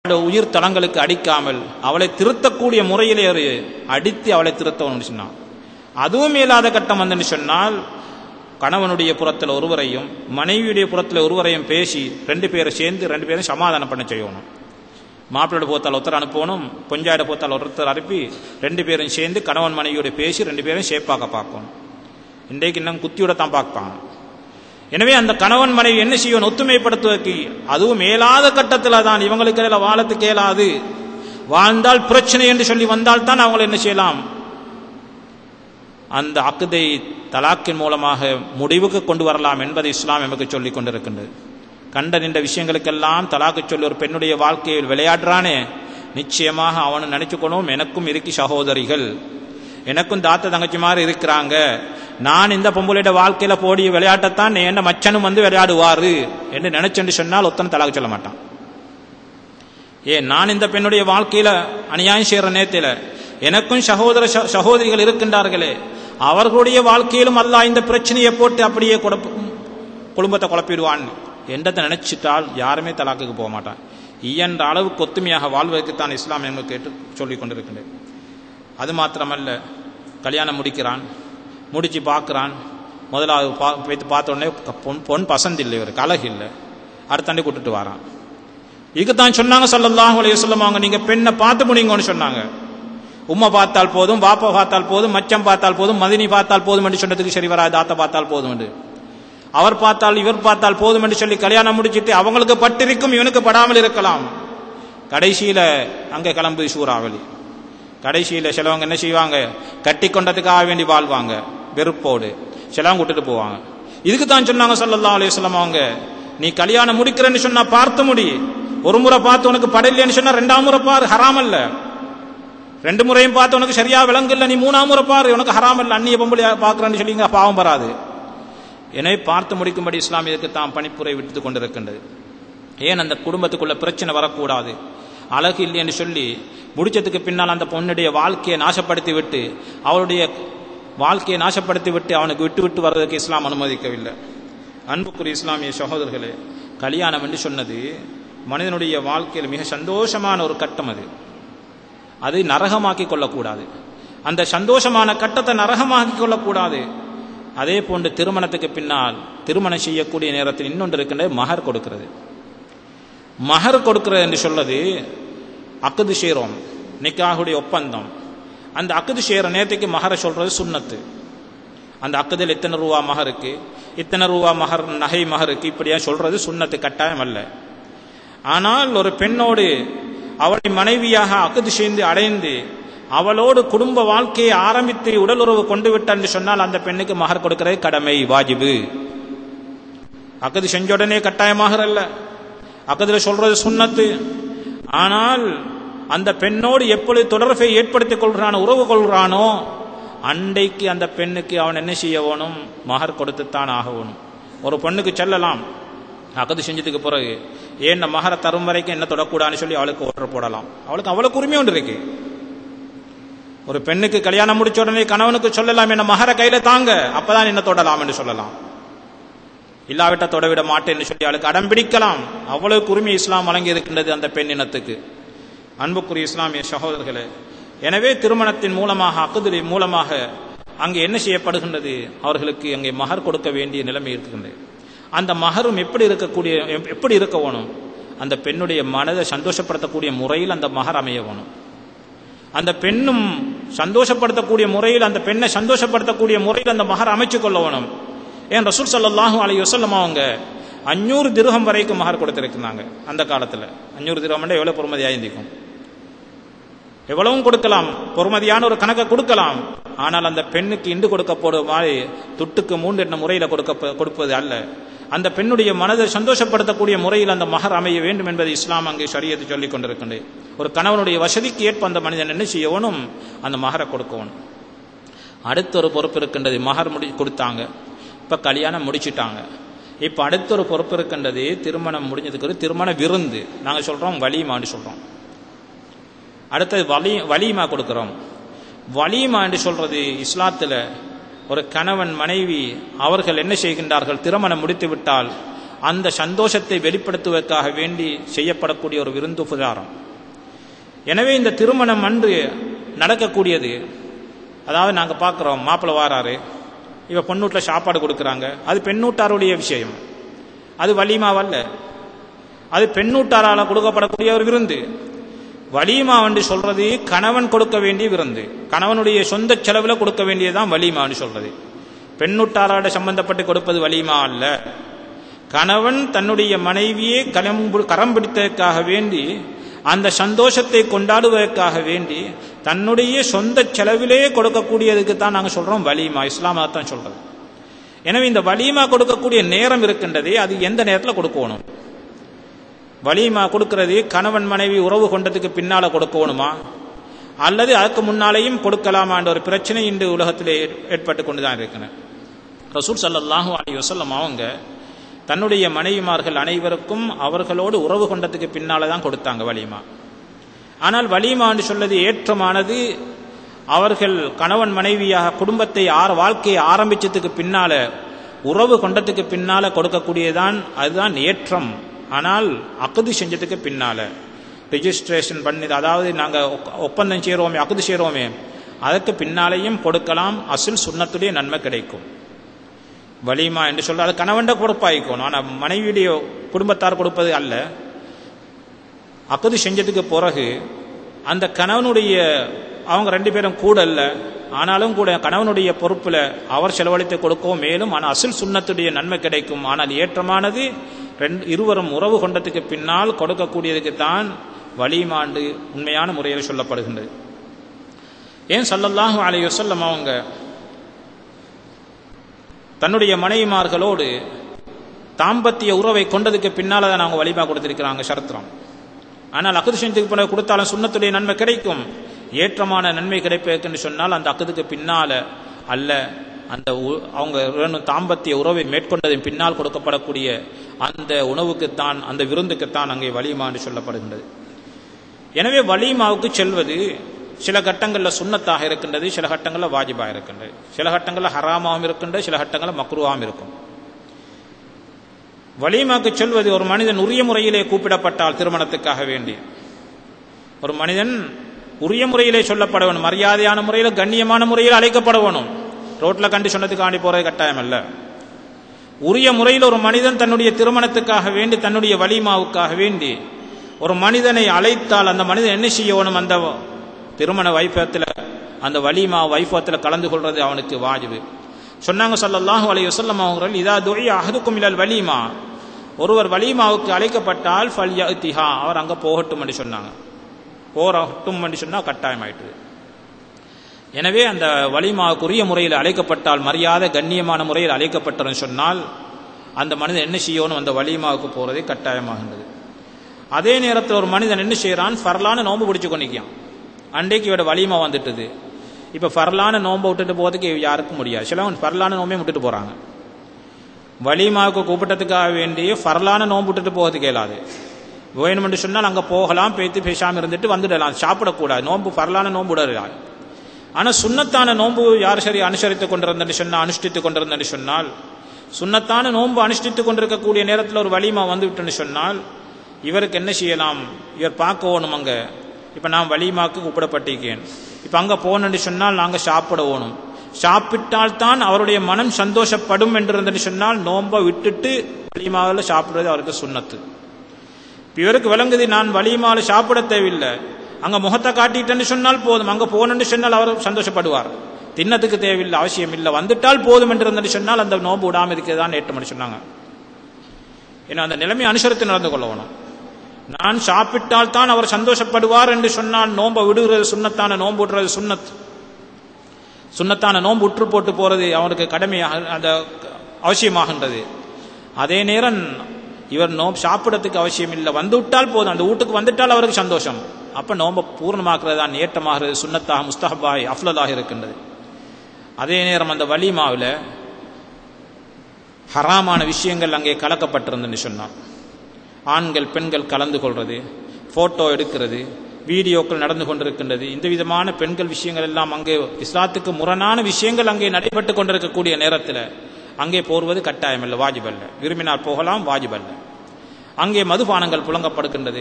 உயிர் தளங்களுக்கு அடிக்காமல் அவளை திருத்தக்கூடிய முறையிலே ஒரு அடித்து அவளை திருத்தவன்னு சொன்னான். அதுவும் இயலாத கட்டம் வந்து சொன்னால் கணவனுடைய புறத்தில் ஒருவரையும் மனைவியுடைய புறத்தில் ஒருவரையும் பேசி ரெண்டு பேரும் சமாதானம் பண்ண செய்யணும். மாப்பிள்ளை போத்தால் ஒருத்தர் அனுப்பணும், பொஞ்சாயிட போத்தால் ஒருத்தர் அனுப்பி ரெண்டு பேரும் சேர்ந்து கணவன் மனைவியோட பேசி ரெண்டு பேரும் ஷேப்பாக்க பார்க்கணும். இன்றைக்கு இன்னும் குத்தியோட தான் பார்ப்பாங்க. எனவே அந்த கணவன் மனைவி என்ன செய்யணும், ஒத்துமைப்படுத்துவதற்கு அதுவும் மேலாத கட்டத்தில் தான் இவங்களுக்கு இதில் வாழத்துக்கு இயலாது, வாழ்ந்தால் பிரச்சனை என்று சொல்லி வந்தால் தான் அவங்களை என்ன செய்யலாம், அந்த அக்குதை தலாக்கின் மூலமாக முடிவுக்கு கொண்டு வரலாம் என்பதை இஸ்லாம் எமக்கு சொல்லிக் கொண்டிருக்கின்றது. கண்ட நின்ற விஷயங்களுக்கெல்லாம் தலாக்கு சொல்லி ஒரு பெண்ணுடைய வாழ்க்கையில் விளையாடுறானே, நிச்சயமாக அவனு நினைச்சுக்கணும், எனக்கும் இருக்கு சகோதரிகள், எனக்கும் தாத்த தங்கச்சி மாதிரி இருக்கிறாங்க, நான் இந்த பொம்பளையோட வாழ்க்கையில போடி விளையாட்டத்தான் என்ன மச்சனும் வந்து விளையாடுவாரு என்று நினைச்சென்று சொன்னால் ஒத்தனை தலாக்கு சொல்ல மாட்டான். ஏன், நான் இந்த பெண்ணுடைய வாழ்க்கையில அநியாயம் செய்யற நேரத்தில் எனக்கும் சகோதரிகள் இருக்கின்றார்களே, அவர்களுடைய வாழ்க்கையிலும் அல்லாஹ் இந்த பிரச்சனையை போட்டு அப்படியே குடும்பத்தை குழப்பிடுவான் என்றதை நினைச்சிட்டால் யாருமே தலாக்குக்கு போக மாட்டான். இயன்ற அளவுக்கு ஒத்துமையாக வாழ்வதற்குத்தான் இஸ்லாம் எங்களுக்கு கேட்டு சொல்லிக் கொண்டிருக்கின்றது. அது மாத்திரமல்ல, கல்யாணம் முடிக்கிறான், முடிச்சு பார்க்கிறான், முதலாவது பார்த்த உடனே பொன் பசந்த் இல்லை, இவருக்கு அழகு இல்லை, அடுத்தாண்டி கூட்டுட்டு வரான். இதுக்குத்தான் சொன்னாங்க ஸல்லல்லாஹு அலைஹி வஸல்லம், அவங்க நீங்க பெண்ணை பார்த்து முடியுங்கன்னு சொன்னாங்க. உம்மை பார்த்தால் போதும், பாப்பா பார்த்தால் போதும், மச்சம் பார்த்தால் போதும், மதினி பார்த்தால் போதும் என்று சொன்னதுக்கு சரி வராது, தாத்தா பார்த்தால் போதும் என்று, அவர் பார்த்தால் இவர் பார்த்தால் போதும் என்று சொல்லி கல்யாணம் முடிச்சுட்டு அவங்களுக்கு பட்டிருக்கும், இவனுக்கு படாமல் இருக்கலாம். கடைசியில அங்கே கிளம்பு சூறாவளி. கடைசியில சிலவங்க என்ன செய்வாங்க, கட்டி கொண்டதுக்காக வேண்டி வாழ்வாங்க வெறுப்போடு, சிலவங்க விட்டுட்டு போவாங்க. இதுக்கு தான் சொன்னாங்க ஸல்லல்லாஹு அலைஹி வஸல்லம், அவங்க நீ கல்யாணம் முடிக்கிறேன்னு சொன்னா பார்த்து முடி, ஒரு முறை பார்த்து உனக்கு படலைன்னு சொன்னா ரெண்டாம் முறை பாரு, ஹராம் அல்ல. ரெண்டு முறையும் பார்த்து உனக்கு சரியா விளங்கு இல்லை, நீ மூணாம் முறை பாரு, உனக்கு ஹராம் அல்ல, அந்நிய பொம்பளை பார்க்கிறேன்னு சொல்லி பாவம் வராது. எனவே பார்த்து முடிக்கும்படி இஸ்லாம் இதுக்கு தான் பணிப்புரை விட்டு கொண்டிருக்கின்றது. ஏன், அந்த குடும்பத்துக்குள்ள பிரச்சனை வரக்கூடாது. அழகு இல்லை என்று சொல்லி முடிச்சதுக்கு பின்னால் அந்த பொண்ணுடைய வாழ்க்கையை நாசப்படுத்தி விட்டு, அவளுடைய வாழ்க்கையை நாசப்படுத்தி விட்டு அவனுக்கு விட்டு விட்டு வர்றதுக்கு இஸ்லாம் அனுமதிக்கவில்லை. அன்புக்குரிய இஸ்லாமிய சகோதரர்களே, கல்யாணம் என்று சொன்னது மனிதனுடைய வாழ்க்கையில் மிக சந்தோஷமான ஒரு கட்டம். அது நரகமாக்கி கொள்ளக்கூடாது. அந்த சந்தோஷமான கட்டத்தை நரகமாக்கி கொள்ளக்கூடாது. அதே போன்று திருமணத்துக்கு பின்னால் திருமணம் செய்யக்கூடிய நேரத்தில் இன்னொன்று இருக்கின்றது, மஹர் கொடுக்கிறது. மஹர் கொடுக்கிறது என்று சொல்வது அக்குது ஷேரோம், நிக்காஹுடைய ஒப்பந்தம். அந்த அக்குது ஷேர நேரத்துக்கு மஹரை சொல்றது சுன்னத்து. அந்த அக்குதில் இத்தனை ரூபா மஹருக்கு, இத்தனை ரூபா மஹர் நகை மஹருக்கு, இப்படியா சொல்றது சுன்னத்து, கட்டாயம் அல்ல. ஆனால் ஒரு பெண்ணோடு அவளை மனைவியாக அக்குது செய்து அடைந்து அவளோடு குடும்ப வாழ்க்கையை ஆரம்பித்து உடல் உறவு கொண்டு விட்டார் என்று சொன்னால் அந்த பெண்ணுக்கு மஹர் கொடுக்கிறது கடமை, வாஜிபு. அக்குது செஞ்ச உடனே கட்டாயமாக அல்ல, அக்குதுல சொல்றது சுன்னத்து. ஆனால் அந்த பெண்ணோடு எப்பொழுது தொடர்பை ஏற்படுத்திக் கொள்கிறானோ, உறவு கொள்கிறானோ, அன்றைக்கு அந்த பெண்ணுக்கு அவன் என்ன செய்ய வேணும், மஹர் கொடுத்துத்தான் ஆக வேணும். ஒரு பெண்ணுக்கு செல்லலாம், அக்கது செஞ்சதுக்கு பிறகு ஏன் மஹரை தரும் வரைக்கும் என்ன தொடக்கூடாதுன்னு சொல்லி அவளுக்கு ஓட்டர் போடலாம். அவளுக்கு உரிமை ஒன்று இருக்கு. ஒரு பெண்ணுக்கு கல்யாணம் முடிச்ச உடனே கணவனுக்கு சொல்லலாம், என்ன மஹரை கையில தாங்க, அப்பதான் என்ன தொடலாம் என்று சொல்லலாம். இல்லாவிட்ட தொடவிட மாட்டேன்னு சொல்லி அவளுக்கு அடம் பிடிக்கலாம். அவ்வளவு உரிமை இஸ்லாம் வழங்கி இருக்கின்றது அந்த பெண் இனத்துக்கு. அன்புக்குரிய இஸ்லாமிய சகோதரர்களே, எனவே திருமணத்தின் மூலமாக, அக்குதின் மூலமாக அங்கே என்ன செய்யப்படுகின்றது, அவர்களுக்கு அங்கே மஹர் கொடுக்க வேண்டிய நிலைமை இருக்கின்றது. அந்த மஹரும் எப்படி இருக்க வேணும், அந்த பெண்ணுடைய மனதை சந்தோஷப்படுத்தக்கூடிய முறையில் அந்த மஹர் அமைய வேணும். அந்த பெண்ணும் சந்தோஷப்படுத்தக்கூடிய முறையில், அந்த பெண்ணை சந்தோஷப்படுத்தக்கூடிய முறையில் அந்த மஹர் அமைச்சு கொள்ள வேணும். ஏன் ரசூல் ஸல்லல்லாஹு அலைஹி வஸல்லம் அவங்க 500 திர்ஹம் வரைக்கும் மஹர் கொடுத்திருக்கிறாங்க. அந்த காலத்தில் 500 திர்ஹம் எவ்வளவு பொறுமதியாக இருந்திருக்கும், எவ்வளவும் கொடுக்கலாம், பொறுமதியான ஒரு கணக்கை கொடுக்கலாம். ஆனால் அந்த பெண்ணுக்கு இண்டு கொடுக்கப்படும் மாதிரி துட்டுக்கு 3 என்ற முறையில் கொடுப்பது அல்ல. அந்த பெண்ணுடைய மனதை சந்தோஷப்படுத்தக்கூடிய முறையில் அந்த மஹர் அமைய வேண்டும் என்பதை இஸ்லாம் அங்கே ஷரியத்து சொல்லிக் கொண்டிருக்கின்றது. ஒரு கணவனுடைய வசதிக்கு ஏற்ப அந்த மனிதன் என்ன செய்யணும், அந்த மஹரை கொடுக்கணும். அடுத்த ஒரு பொறுப்பு இருக்கின்றது, மஹர் கொடுத்தாங்க, இப்ப கல்யாணம் முடிச்சுட்டாங்க, இப்ப அடுத்த ஒரு பொறுப்பு இருக்கின்றது, திருமணம் முடிஞ்சதுக்கு ஒரு திருமண விருந்து, நாங்கள் சொல்றோம் வலிமான்னு சொல்றோம். அடுத்தது வலிமா கொடுக்கிறோம். வலிமா என்று சொல்றது இஸ்லாத்துல ஒரு கணவன் மனைவி அவர்கள் என்ன செய்கின்றார்கள், திருமணம் முடித்து விட்டால் அந்த சந்தோஷத்தை வெளிப்படுத்துவதற்காக வேண்டி செய்யப்படக்கூடிய ஒரு விருந்துபசாரம். எனவே இந்த திருமணம் அன்று நடக்கக்கூடியது, அதாவது நாங்கள் பார்க்குறோம், மாப்பிள்ளை வாராரு, இவ பொண்ணூட்டில் சாப்பாடு கொடுக்குறாங்க, அது பெண்ணூட்டாருடைய விஷயம், அது வலிமாவல்ல, அது பெண்ணூட்டாரால் கொடுக்கப்படக்கூடிய ஒரு விருந்து. வலிமா என்று சொல்றது கணவன் கொடுக்க வேண்டிய விருந்து, கணவனுடைய சொந்த செலவில் கொடுக்க வேண்டியதுதான் வலிமான்னு சொல்றது. பெண்ணூட்டாரோட சம்பந்தப்பட்டு கொடுப்பது வலிமா அல்ல. கணவன் தன்னுடைய மனைவியை கரம் பிடித்ததற்காக வேண்டி, அந்த சந்தோஷத்தை கொண்டாடுவதற்காக வேண்டி தன்னுடைய சொந்த செலவிலே கொடுக்கக்கூடியதுக்கு தான் நாங்கள் சொல்றோம் வலிமா. இஸ்லாம் தான் சொல்றது. எனவே இந்த வலிமா கொடுக்கக்கூடிய நேரம் இருக்கின்றதே, அது எந்த நேரத்தில் கொடுக்கணும்? வலிமா கொடுக்கிறது கணவன் மனைவி உறவு கொண்டதுக்கு பின்னால கொடுக்கணுமா, அல்லது அதுக்கு முன்னாலேயும் கொடுக்கலாமா என்ற ஒரு பிரச்சனை இன்று உலகத்திலே ஏற்பட்டு கொண்டுதான் இருக்கிறது. ரசூல் ஸல்லல்லாஹு அலைஹி வஸல்லம் அவங்க தன்னுடைய மனைவிமார்கள் அனைவருக்கும் அவர்களோடு உறவு கொண்டதுக்கு பின்னால தான் கொடுத்தாங்க வலிமா. ஆனால் வலிமா என்று சொல்வது ஏற்றமானது அவர்கள் கணவன் மனைவியாக குடும்பத்தை வாழ்க்கையை ஆரம்பிச்சதுக்கு பின்னால, உறவு கொண்டதுக்கு பின்னால கொடுக்கக்கூடியதான், அதுதான் ஏற்றம். ஆனால் அக்து செஞ்சதுக்கு பின்னால, ரிஜிஸ்ட்ரேஷன் பண்ணி, அதாவது நாங்கள் ஒப்பந்தம் செய்கிறோமே, அக்து செய்கிறோமே, அதற்கு பின்னாலேயும் கொடுக்கலாம். அசில் சுன்னத்துடைய நன்மை கிடைக்கும். வலிமா என்று சொல்ல அது கணவன் பொறுப்பாயிக்கணும். ஆனால் மனைவியுடைய குடும்பத்தார் கொடுப்பது அல்ல. அக்து செஞ்சதுக்கு பிறகு அந்த கணவனுடைய, அவங்க 2 பேரும் கூட அல்ல, ஆனாலும் கூட கணவனுடைய பொறுப்பில் அவர் செலவழித்து கொடுக்கவும் மேலும். ஆனால் அசில் சுன்னத்துடைய நன்மை கிடைக்கும். ஆனால் ஏற்றமானது இருவரும் உறவு கொண்டதுக்கு பின்னால் கொடுக்கக்கூடியதுக்கு தான் வலிமாண்டு உண்மையான முறையில் சொல்லப்படுகின்றது. ஏன் ஸல்லல்லாஹு அலைஹி வஸல்லம் அவங்க தன்னுடைய மனைவிமார்களோடு தாம்பத்திய உறவை கொண்டதுக்கு பின்னால தான் அவங்க வலிமா கொடுத்திருக்கிறாங்க சரித்திரம். ஆனால் அக்து செஞ்சதுக்கு பின்னால கொடுத்தாலும் சுன்னத்துடைய நன்மை கிடைக்கும். ஏற்றமான நன்மை கிடைப்பதற்கு சொன்னால் அந்த அக்துக்கு பின்னால அல்ல, அந்த அவங்க தாம்பத்திய உறவை மேற்கொண்டதின் பின்னால் கொடுக்கப்படக்கூடிய அந்த உணவுக்குத்தான், அந்த விருந்துக்குத்தான் அங்கே வலிமா என்று சொல்லப்படுகின்றது. எனவே வலிமாவுக்கு செல்வது சில கட்டங்களில் சுன்னத்தாக இருக்கின்றது, சில கட்டங்களில் வாஜிபாக இருக்கின்றது, சில கட்டங்களில் ஹராமாகவும் இருக்கின்றது, சில கட்டங்களில் மக்ரூவாகவும் இருக்கும். வலிமாவுக்கு செல்வது, ஒரு மனிதன் உரிய முறையிலே கூப்பிடப்பட்டால் திருமணத்துக்காக வேண்டி, ஒரு மனிதன் உரிய முறையிலே சொல்லப்பட வேணும், மரியாதையான முறையில் கண்ணியமான முறையில் அழைக்கப்பட வேணும். ரோட்டில் கண்டு சொன்னதுக்காண்டி போறது கட்டாயம் அல்ல. உரிய முறையில் ஒரு மனிதன் தன்னுடைய திருமணத்துக்காக வேண்டி, தன்னுடைய வலிமாவுக்காக வேண்டி ஒரு மனிதனை அழைத்தால் அந்த மனிதன் என்ன செய்யணும்? அந்த திருமண வைபவத்தில், அந்த வலிமா வைபவத்தில் கலந்து கொள்வது அவனுக்கு வாஜிபு. சொன்னாங்க ஸல்லல்லாஹு அலைஹி வஸல்லம் அவர்கள், இதா துஇய அஹதுக்கும் இலல் வலிமா, ஒருவர் வலிமாவுக்கு அழைக்கப்பட்டால் ஃபல்யஅதிஹா, அவர் அங்கே போகட்டும் என்று சொன்னாங்க. போகட்டும் என்று சொன்னால் கட்டாயமாயிட்டுது. எனவே அந்த வலிமாவுக்குரிய முறையில் அழைக்கப்பட்டால், மரியாதை கண்ணியமான முறையில் அழைக்கப்பட்டன்னு சொன்னால் அந்த மனிதன் என்ன செய்யணும்? அந்த வலிமாவுக்கு போகிறதே கட்டாயமாகின்றது. அதே நேரத்தில் ஒரு மனிதன் என்ன செய்யறான்? ஃபர்லான நோன்பு பிடிச்சு கொண்டிருக்கான். அன்றைக்கு இவட வலிமா வந்துட்டுது. இப்போ ஃபர்லான நோன்பை விட்டுட்டு போகிறதுக்கு யாருக்கும் முடியாது. சிலவங்க ஃபர்லான நோம்பே விட்டுட்டு போகிறாங்க. வலிமாவுக்கு கூப்பிட்டதுக்காக வேண்டி ஃபர்லான நோன்பு விட்டுட்டு போகிறதுக்கு இயலாது. வேணுமென்று சொன்னால் அங்கே போகலாம், பேத்து பேசாமல் இருந்துட்டு வந்துடலாம், சாப்பிடக்கூடாது. நோன்பு ஃபர்லான நோன்பு விடலாம். ஆனால் சுன்னத்தான நோன்பு யார் சரி அனுசரித்துக் கொண்டிருந்தன்னு சொன்னால், அனுஷ்டித்துக் கொண்டிருந்தன்னு சொன்னால், சுன்னத்தான நோன்பு அனுஷ்டித்துக் கொண்டிருக்கக்கூடிய நேரத்தில் ஒரு வலிமா வந்து விட்டுன்னு சொன்னால் இவருக்கு என்ன செய்யலாம்? இவர் பார்க்க ஓணும். அங்கே இப்போ நான் வலிமாவுக்கு கூப்பிடப்பட்டிருக்கேன், இப்போ அங்கே போகணுன்னு சொன்னால் நாங்கள் சாப்பிட ஓணும். சாப்பிட்டால்தான் அவருடைய மனம் சந்தோஷப்படும் என்று சொன்னால் நோன்பை விட்டுட்டு வலிமாவில் சாப்பிடுறது அவருக்கு சுன்னத்து. இவருக்கு விளங்குது, நான் வலிமாவில் சாப்பிட தேவையில்லை, அங்கே முகத்தை காட்டிட்டேன்னு சொன்னால் போதும், அங்கே போகணுன்னு சொன்னால் அவர் சந்தோஷப்படுவார், தின்னத்துக்கு தேவையில்லை, அவசியம் இல்லை, வந்துட்டால் போதும் என்று சொன்னால் அந்த நோன்பு விடாமல் இருக்கிறதான் ஏற்றம் சொன்னாங்க. ஏன்னா அந்த நிலைமை அனுசரித்து நடந்து கொள்ளணும். நான் சாப்பிட்டால் தான் அவர் சந்தோஷப்படுவார் என்று சொன்னால் நோன்பை விடுகிறது சுன்னத்தான நோன்பு விடுறது சுன்னத். சுன்னத்தான நோன்பு உற்று போட்டு போறது அவருக்கு கடமையாக, அந்த அவசியமாகின்றது. அதே நேரம் இவர் நோம்பு சாப்பிடறதுக்கு அவசியம் இல்லை, வந்து விட்டால் போதும், அந்த வீட்டுக்கு வந்துட்டால் அவருக்கு சந்தோஷம். அப்ப நோம்பை பூர்ணமாக்குறது தான் ஏற்றமாகிறது, சுன்னத்தாக முஸ்தஹபாய் அஃலலாக இருக்கின்றது. அதே நேரம் அந்த வலிமாவில் ஹராமான விஷயங்கள் அங்கே கலக்கப்பட்டிருந்துன்னு சொன்னார். ஆண்கள் பெண்கள் கலந்து கொள்வது, போட்டோ எடுக்கிறது, வீடியோக்கள் நடந்து கொண்டிருக்கின்றது. இந்த விதமான பெண்கள் விஷயங்கள் எல்லாம் அங்கே இஸ்லாத்துக்கு முரணான விஷயங்கள் அங்கே நடைபெற்று கொண்டிருக்கக்கூடிய நேரத்தில் அங்கே போர்வது கட்டாயமல்ல, வாஜிபல்ல. விரும்பினால் போகலாம், வாஜிபல்ல. அங்கே மதுபானங்கள் புழங்கப்படுகின்றது.